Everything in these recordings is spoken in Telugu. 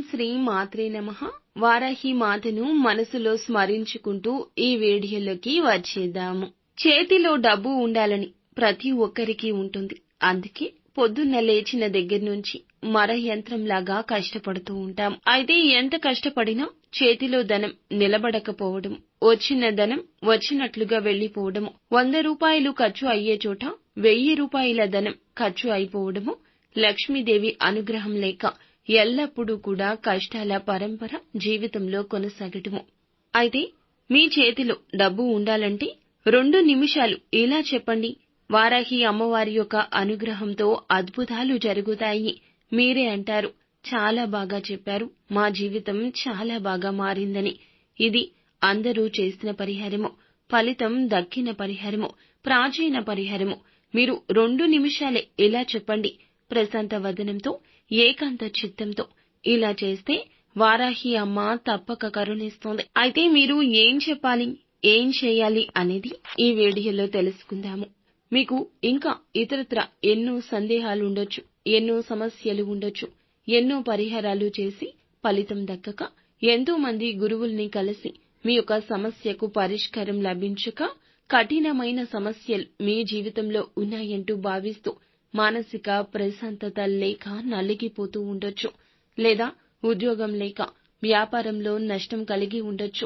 శ్రీ మాత్రే నమః. వారాహి మాతను మనసులో స్మరించుకుంటూ ఈ వీడియోలోకి వచ్చేద్దాము. చేతిలో డబ్బు ఉండాలని ప్రతి ఒక్కరికి ఉంటుంది. అందుకే పొద్దున్న లేచిన దగ్గర నుంచి మర యంత్రంలాగా కష్టపడుతూ ఉంటాం. అయితే ఎంత కష్టపడినా చేతిలో ధనం నిలబడకపోవడం, వచ్చిన ధనం వచ్చినట్లుగా వెళ్లిపోవడము, 100 రూపాయలు ఖర్చు అయ్యే చోట 1000 రూపాయల ధనం ఖర్చు అయిపోవడము, లక్ష్మీదేవి అనుగ్రహం లేక ఎల్లప్పుడూ కూడా కష్టాల పరంపర జీవితంలో కొనసాగటము. అయితే మీ చేతిలో డబ్బు ఉండాలంటే 2 నిమిషాలు ఇలా చెప్పండి. వారాహి అమ్మవారి యొక్క అనుగ్రహంతో అద్భుతాలు జరుగుతాయి. మీరే అంటారు, చాలా బాగా చెప్పారు, మా జీవితం చాలా బాగా మారిందని. ఇది అందరూ చేసిన పరిహారము, ఫలితం దక్కిన పరిహారము, ప్రాచీన పరిహారము. మీరు 2 నిమిషాలే ఇలా చెప్పండి. ప్రశాంత వదనంతో, ఏకాంత చిత్తంతో ఇలా చేస్తే వారాహి అమ్మ తప్పక కరుణిస్తుంది. అయితే మీరు ఏం చెప్పాలి, ఏం చేయాలి అనేది ఈ వీడియోలో తెలుసుకుందాము. మీకు ఇంకా ఇతరత్ర ఎన్నో సందేహాలు ఉండొచ్చు, ఎన్నో సమస్యలు ఉండొచ్చు. ఎన్నో పరిహారాలు చేసి ఫలితం దక్కక, ఎంతో మంది గురువుల్ని కలిసి మీ యొక్క సమస్యకు పరిష్కారం లభించక, కఠినమైన సమస్యలు మీ జీవితంలో ఉన్నాయంటూ భావిస్తూ మానసిక ప్రశాంతత లేక నలిగిపోతూ ఉండొచ్చు. లేదా ఉద్యోగం లేక వ్యాపారంలో నష్టం కలిగి ఉండొచ్చు.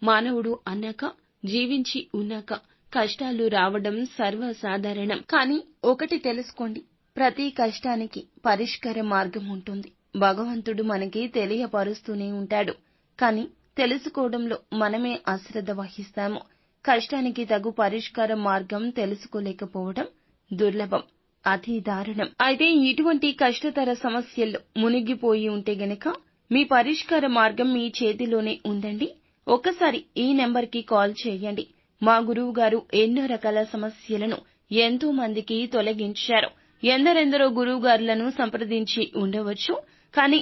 మానవుడు అన్నాక, జీవించి ఉన్నాక కష్టాలు రావడం సర్వసాధారణం. కానీ ఒకటి తెలుసుకోండి, ప్రతి కష్టానికి పరిష్కార మార్గం ఉంటుంది. భగవంతుడు మనకి తెలియపరుస్తూనే ఉంటాడు. కానీ తెలుసుకోవడంలో మనమే అశ్రద్ధ వహిస్తాము. కష్టానికి తగు పరిష్కార మార్గం తెలుసుకోలేకపోవడం దుర్లభం, అతి దారుణం. అయితే ఇటువంటి కష్టతర సమస్యల్లో మునిగిపోయి ఉంటే గనక మీ పరిష్కార మార్గం మీ చేతిలోనే ఉందండి. ఒక్కసారి ఈ నెంబర్కి కాల్ చేయండి. మా గురువు గారు ఎన్నో రకాల సమస్యలను ఎంతో మందికి తొలగించారు. ఎందరెందరో గురువుగారులను సంప్రదించి ఉండవచ్చు. కానీ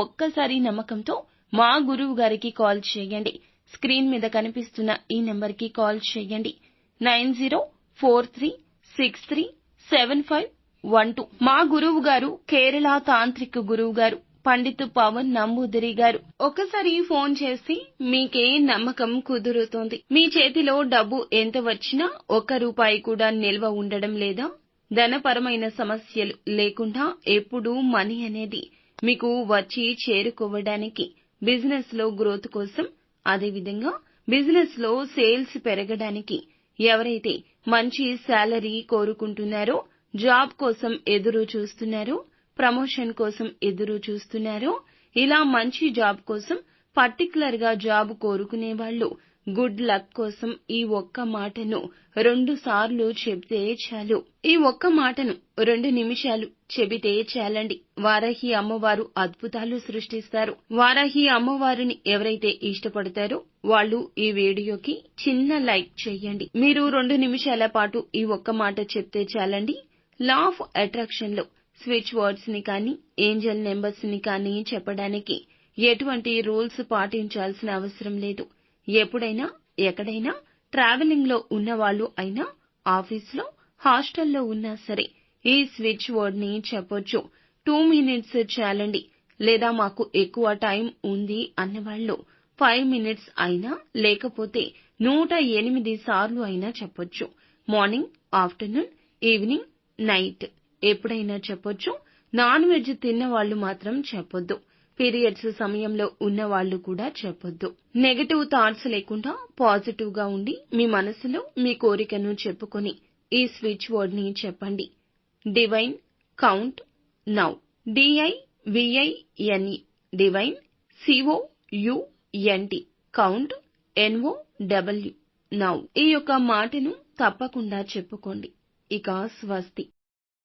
ఒక్కసారి నమ్మకంతో మా గురువు గారికి కాల్ చేయండి. స్క్రీన్ మీద కనిపిస్తున్న ఈ నెంబర్కి కాల్ చేయండి. 9043637512. మా గురువు గారు కేరళ తాంత్రిక గురువు గారు పండిత్ పవన్ నంబూదిరి గారు. ఒక్కసారి ఫోన్ చేసి మీకే నమ్మకం కుదురుతోంది. మీ చేతిలో డబ్బు ఎంత వచ్చినా 1 రూపాయి కూడా నిల్వ ఉండడం లేదా, ధనపరమైన సమస్యలు లేకుండా ఎప్పుడూ మనీ అనేది మీకు వచ్చి చేరుకోవడానికి, బిజినెస్ లో గ్రోత్ కోసం, అదేవిధంగా బిజినెస్ లో సేల్స్ పెరగడానికి, ఎవరైతే మంచి శాలరీ కోరుకుంటున్నారో, జాబ్ కోసం ఎదురు చూస్తున్నారో, ప్రమోషన్ కోసం ఎదురు చూస్తున్నారో, ఇలా మంచి జాబ్ కోసం, పర్టికులర్ గా జాబ్ కోరుకునే వాళ్ళు గుడ్ లక్ కోసం ఈ ఒక్క మాటను 2 సార్లు చెబితే చాలు. ఈ ఒక్క మాటను 2 నిమిషాలు చెబితే చాలండి. వారాహి అమ్మవారు అద్భుతాలు సృష్టిస్తారు. వారాహి అమ్మవారిని ఎవరైతే ఇష్టపడతారో వాళ్ళు ఈ వీడియోకి చిన్న లైక్ చేయండి. మీరు 2 నిమిషాల పాటు ఈ ఒక్క మాట చెప్తే చాలండి. లా ఆఫ్ అట్రాక్షన్ లో స్విచ్ వర్డ్స్ ని కానీ, ఏంజల్ నెంబర్స్ ని కానీ చెప్పడానికి ఎటువంటి రూల్స్ పాటించాల్సిన అవసరం లేదు. ఎప్పుడైనా ఎక్కడైనా ట్రావెలింగ్ లో ఉన్నవాళ్ళు అయినా, ఆఫీస్లో, హాస్టల్లో ఉన్నా సరే ఈ స్విచ్ వర్డ్ ని చెప్పొచ్చు. 2 మినిట్స్ చాలండి. లేదా మాకు ఎక్కువ టైం ఉంది అన్నవాళ్ళు 5 మినిట్స్ అయినా, లేకపోతే 108 సార్లు అయినా చెప్పొచ్చు. మార్నింగ్, ఆఫ్టర్నూన్, ఈవినింగ్, నైట్ ఎప్పుడైనా చెప్పొచ్చు. నాన్ వెజ్ తిన్నవాళ్లు మాత్రం చెప్పొద్దు. పీరియడ్స్ సమయంలో ఉన్నవాళ్లు కూడా చెప్పొద్దు. నెగటివ్ థాట్స్ లేకుండా పాజిటివ్ గా ఉండి మీ మనసులో మీ కోరికను చెప్పుకొని ఈ స్విచ్ వర్డ్ ని చెప్పండి. Divine count now. DIVINE divine, COUNT count, NOW now. ఈ యొక్క మాటను తప్పకుండా చెప్పుకోండి. ఇక స్వస్తి.